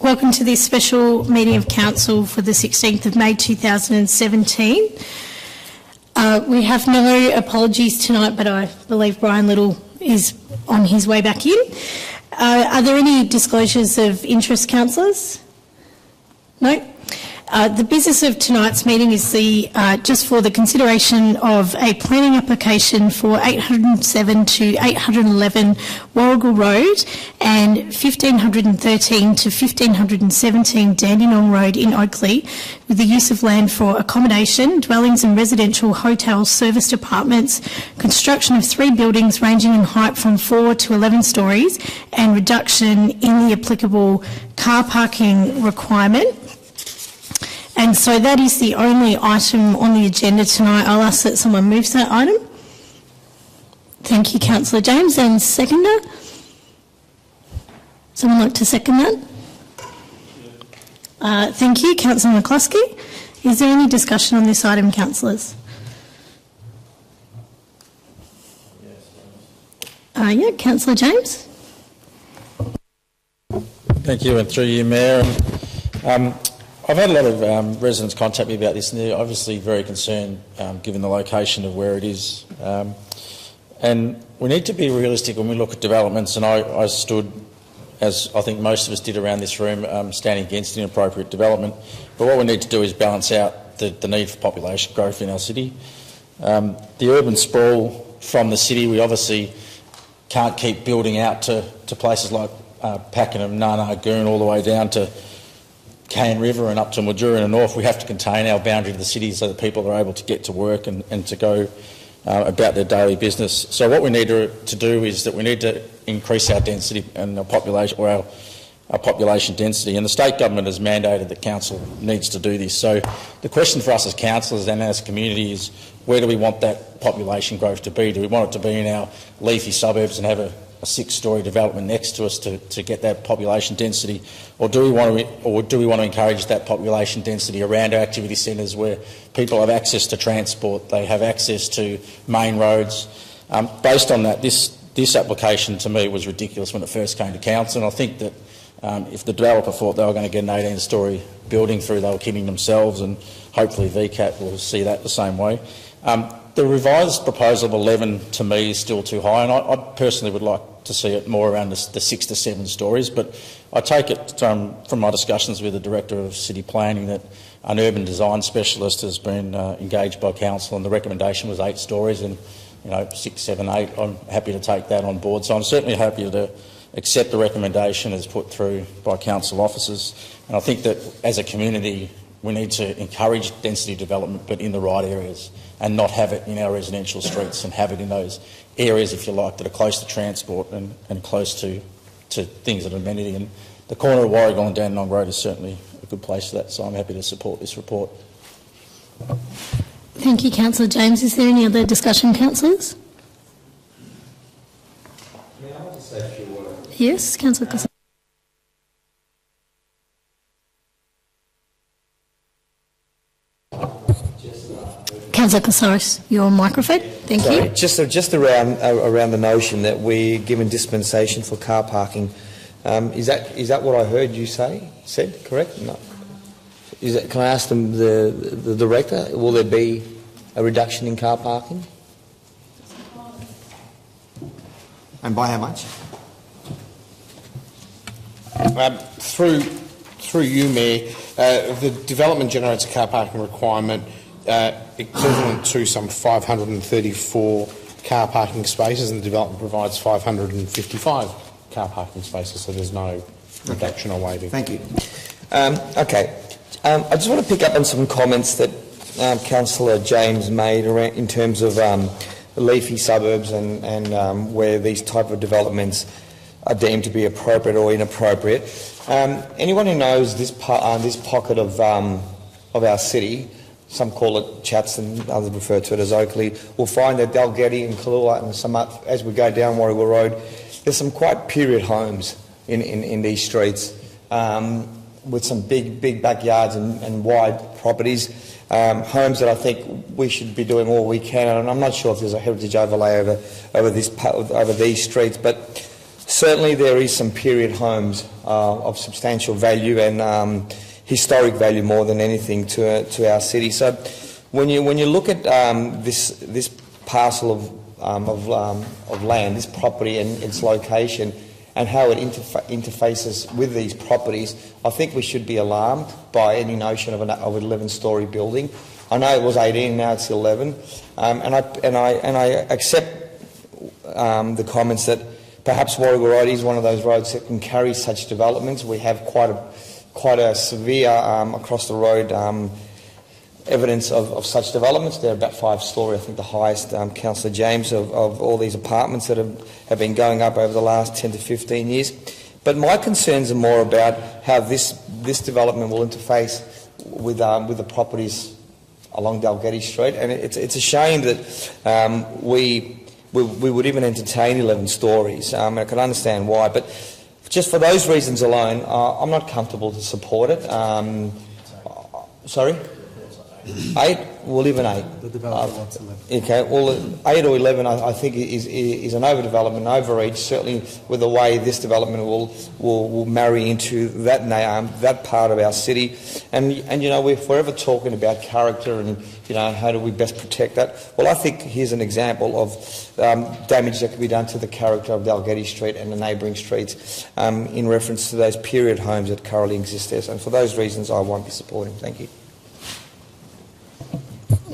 Welcome to this special meeting of Council for the 16th of May 2017. We have no apologies tonight, but I believe Brian Little is on his way back in. Are there any disclosures of interest, councillors? No? The business of tonight's meeting is just for the consideration of a planning application for 807 to 811 Warrigal Road and 1513 to 1517 Dandenong Road in Oakleigh with the use of land for accommodation, dwellings and residential hotels, serviced apartments, construction of 3 buildings ranging in height from 4 to 11 stories and reduction in the applicable car parking requirement. And so that is the only item on the agenda tonight. I'll ask that someone moves that item. Thank you, Councillor James. And seconder? Someone like to second that? Thank you, Councillor McCluskey. Is there any discussion on this item, councillors? Yeah, Councillor James. Thank you, and through you, Mayor. I've had a lot of residents contact me about this, and they're obviously very concerned given the location of where it is. And we need to be realistic when we look at developments, and I stood, as I think most of us did around this room, standing against inappropriate development. But what we need to do is balance out the need for population growth in our city. The urban sprawl from the city, we obviously can't keep building out to places like Pakenham, Nana, Goon, all the way down to Cane River and up to Mildura in the north. We have to contain our boundary to the city so that people are able to get to work and to go about their daily business. So what we need to do is that we need to increase our density and our population, or our population density, and the state government has mandated that council needs to do this. So the question for us as councillors and as a community is, where do we want that population growth to be? Do we want it to be in our leafy suburbs and have a 6-storey development next to us to get that population density, or do we want to encourage that population density around our activity centres where people have access to transport, they have access to main roads? Based on that, this application to me was ridiculous when it first came to council, and I think that if the developer thought they were going to get an 18-storey building through, they were kidding themselves, and hopefully VCAT will see that the same way. The revised proposal of 11 to me is still too high, and I personally would like to see it more around the 6 to 7 stories, but I take it from my discussions with the Director of City Planning that an urban design specialist has been engaged by council, and the recommendation was 8 stories, and 6, 7, 8, I'm happy to take that on board. So I'm certainly happy to accept the recommendation as put through by council officers, and I think that as a community we need to encourage density development, but in the right areas, and not have it in our residential streets, and have it in those areas, if you like, that are close to transport and close to things that are amenity. And the corner of Warrigal and Dandenong Road is certainly a good place for that, so I'm happy to support this report. Thank you, Councillor James. Is there any other discussion, councillors? May I just say a few words? Yes, Councillor Cassar. Councillor Casares, your microphone. Thank you. Just around the notion that we're given dispensation for car parking. Is that what I heard you said? Correct? No. Can I ask them the director? Will there be a reduction in car parking? And by how much? Through you, Mayor, the development generates a car parking requirement equivalent to some 534 car parking spaces, and the development provides 555 car parking spaces, so there's no reduction or waiving. Thank you. Okay. I just want to pick up on some comments that Councillor James made around, in terms of leafy suburbs and where these type of developments are deemed to be appropriate or inappropriate. Anyone who knows this pocket of our city, some call it Chatston, others refer to it as Oakleigh, will find that Dalgety and Kahlua and some up, as we go down Warrigal Road, there's some quite period homes in these streets with some big backyards and wide properties, homes that I think we should be doing all we can. And I'm not sure if there's a heritage overlay over these streets, but certainly there is some period homes of substantial value and historic value more than anything to our city. So when you look at this parcel of land, this property and its location, and how it interfaces with these properties, I think we should be alarmed by any notion of an 11-storey building. I know it was 18, now it's 11, and I accept the comments that perhaps Warrigal Road is one of those roads that can carry such developments. We have quite a severe across the road evidence of such developments. They're about 5-storey, I think the highest, Councillor James, of all these apartments that have been going up over the last 10 to 15 years. But my concerns are more about how this development will interface with the properties along Dalgety Street, and it's a shame that we would even entertain 11 stories. I can understand why, but just for those reasons alone, I'm not comfortable to support it. Sorry? 8? We'll live in 8. The developer wants 11. Okay, well, 8 or 11 I think is an overdevelopment, overreach, certainly with the way this development will marry into that part of our city. And you know, we're forever talking about character and, you know, how do we best protect that. Well, I think here's an example of damage that could be done to the character of Dalgety Street and the neighbouring streets in reference to those period homes that currently exist there. And for those reasons, I won't be supporting. Thank you.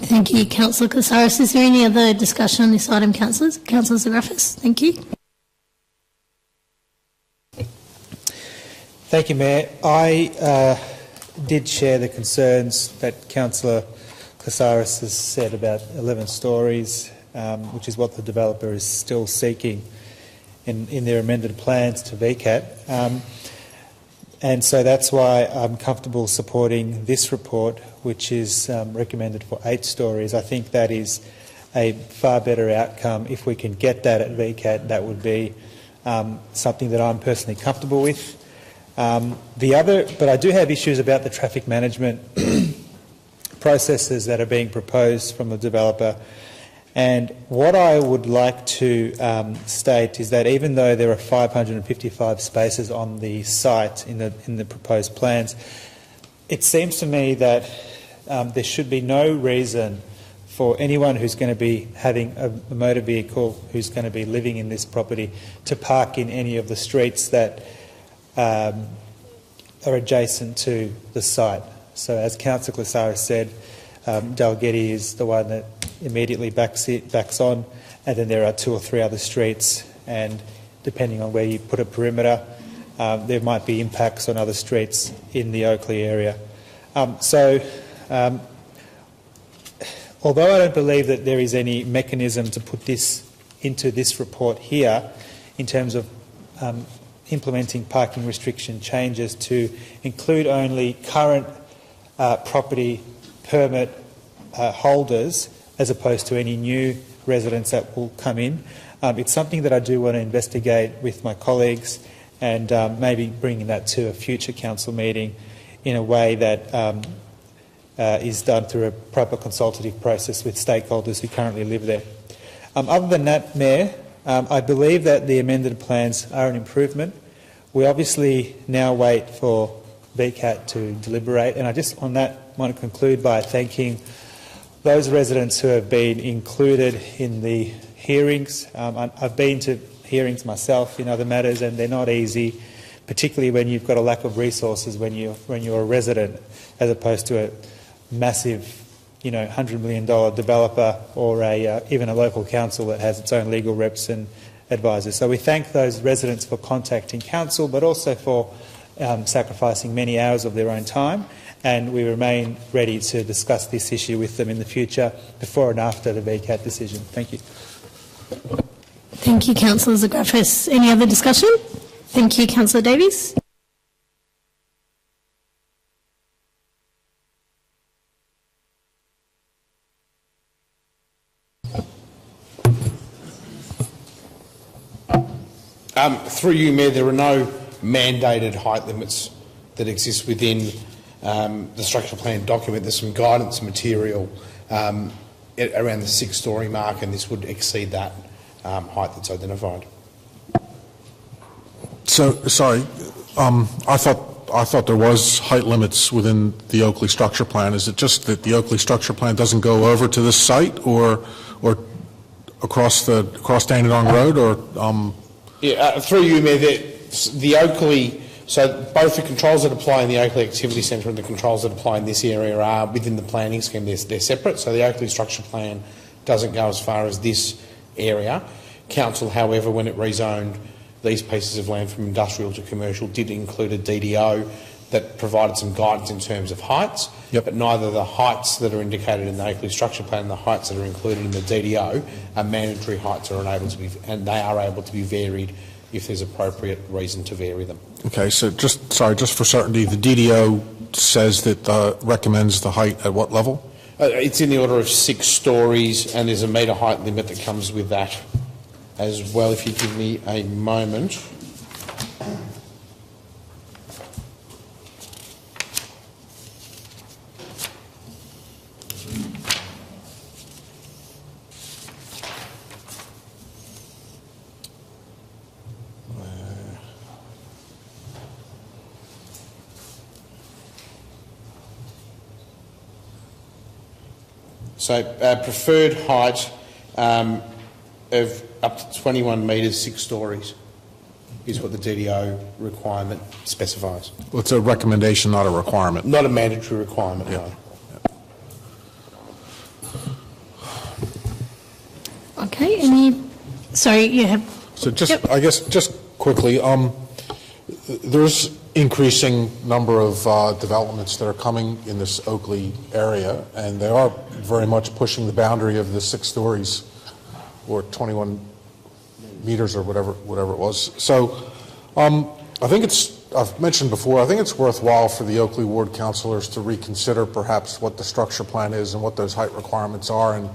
Thank you, Councillor Casares. Is there any other discussion on this item, councillors? Councillor Zagrafis, thank you. Thank you, Mayor. I did share the concerns that Councillor Casares has said about 11 stories, which is what the developer is still seeking in their amended plans to VCAT. And so that's why I'm comfortable supporting this report, which is recommended for 8 stories. I think that is a far better outcome. If we can get that at VCAT, that would be something that I'm personally comfortable with. But I do have issues about the traffic management processes that are being proposed from the developer. And what I would like to state is that even though there are 555 spaces on the site in the proposed plans, it seems to me that there should be no reason for anyone who's going to be having a motor vehicle, who's going to be living in this property, to park in any of the streets that are adjacent to the site. So as Councillor Casares said, Dalgety is the one that immediately backs on, and then there are 2 or 3 other streets, and depending on where you put a perimeter, there might be impacts on other streets in the Oakleigh area. Although I don't believe that there is any mechanism to put this into this report here in terms of implementing parking restriction changes to include only current property permit holders as opposed to any new residents that will come in. It's something that I do want to investigate with my colleagues and maybe bringing that to a future council meeting in a way that is done through a proper consultative process with stakeholders who currently live there. Other than that, Mayor, I believe that the amended plans are an improvement. We obviously now wait for VCAT to deliberate, and I just on that want to conclude by thanking those residents who have been included in the hearings. I've been to hearings myself in other matters, and they're not easy, particularly when you've got a lack of resources when you're a resident, as opposed to a massive, $100 million developer or even a local council that has its own legal reps and advisors. So we thank those residents for contacting council, but also for sacrificing many hours of their own time. And we remain ready to discuss this issue with them in the future, before and after the VCAT decision. Thank you. Thank you, Councillor Zagrafis. Any other discussion? Thank you, Councillor Davies. Through you, Mayor, there are no mandated height limits that exist within the structural plan document. There's some guidance material around the 6-storey mark, and this would exceed that height that's identified. So, sorry, I thought there was height limits within the Oakleigh structure plan. Is it just that the Oakleigh structure plan doesn't go over to this site, or across Dandenong Road, or? Through you, Mayor, the Oakleigh. So both the controls that apply in the Oakleigh Activity Centre and the controls that apply in this area are within the planning scheme. They're separate. So the Oakleigh structure plan doesn't go as far as this area. Council, however, when it rezoned these pieces of land from industrial to commercial, did include a DDO that provided some guidance in terms of heights. Yep. But neither the heights that are indicated in the Oakleigh structure plan and the heights that are included in the DDO are mandatory heights, and they are able to be varied if there's appropriate reason to vary them. Okay, so just for certainty, the DDO says that recommends the height at what level? It's in the order of 6 stories, and there's a metre height limit that comes with that as well. If you give me a moment. So preferred height of up to 21 metres, 6 stories is what the DDO requirement specifies. Well, it's a recommendation, not a requirement. Not a mandatory requirement, Yeah. no. Okay, sorry, you have... So just, Yep. I guess, just quickly, there's increasing number of developments that are coming in this Oakleigh area, and they are very much pushing the boundary of the 6 stories or 21 meters or whatever it was. So I think I've mentioned before, I think it's worthwhile for the Oakleigh Ward councillors to reconsider perhaps what the structure plan is and what those height requirements are, and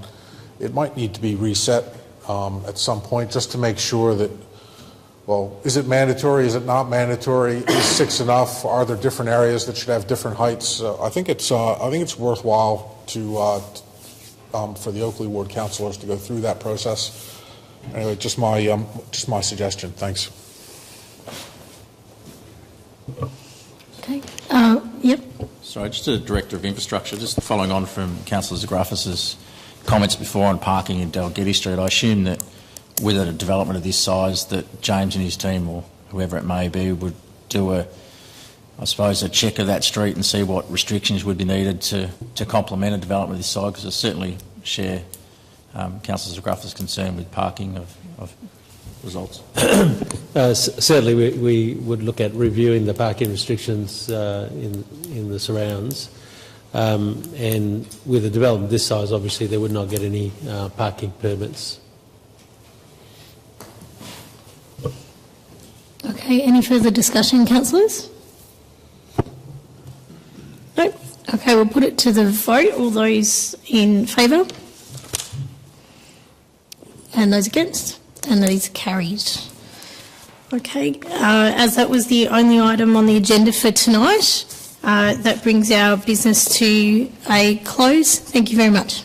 it might need to be reset at some point just to make sure that, well, is it mandatory? Is it not mandatory? Is 6 enough? Are there different areas that should have different heights? I think it's worthwhile for the Oakleigh Ward councillors to go through that process. Anyway, just my suggestion. Thanks. Okay. Yep. Sorry, just a Director of Infrastructure, just following on from Councillor Zagrafis's comments before on parking in Dalgety Street. I assume that with a development of this size that James and his team, or whoever it may be, would do a check of that street and see what restrictions would be needed to complement a development of this size, because I certainly share Councillor Zagrafis's concern with parking of results. Certainly we would look at reviewing the parking restrictions in the surrounds, and with a development this size, obviously they would not get any parking permits. Okay, any further discussion, councillors? No? Okay, we'll put it to the vote. All those in favour? And those against? And those carried. Okay, as that was the only item on the agenda for tonight, that brings our business to a close. Thank you very much.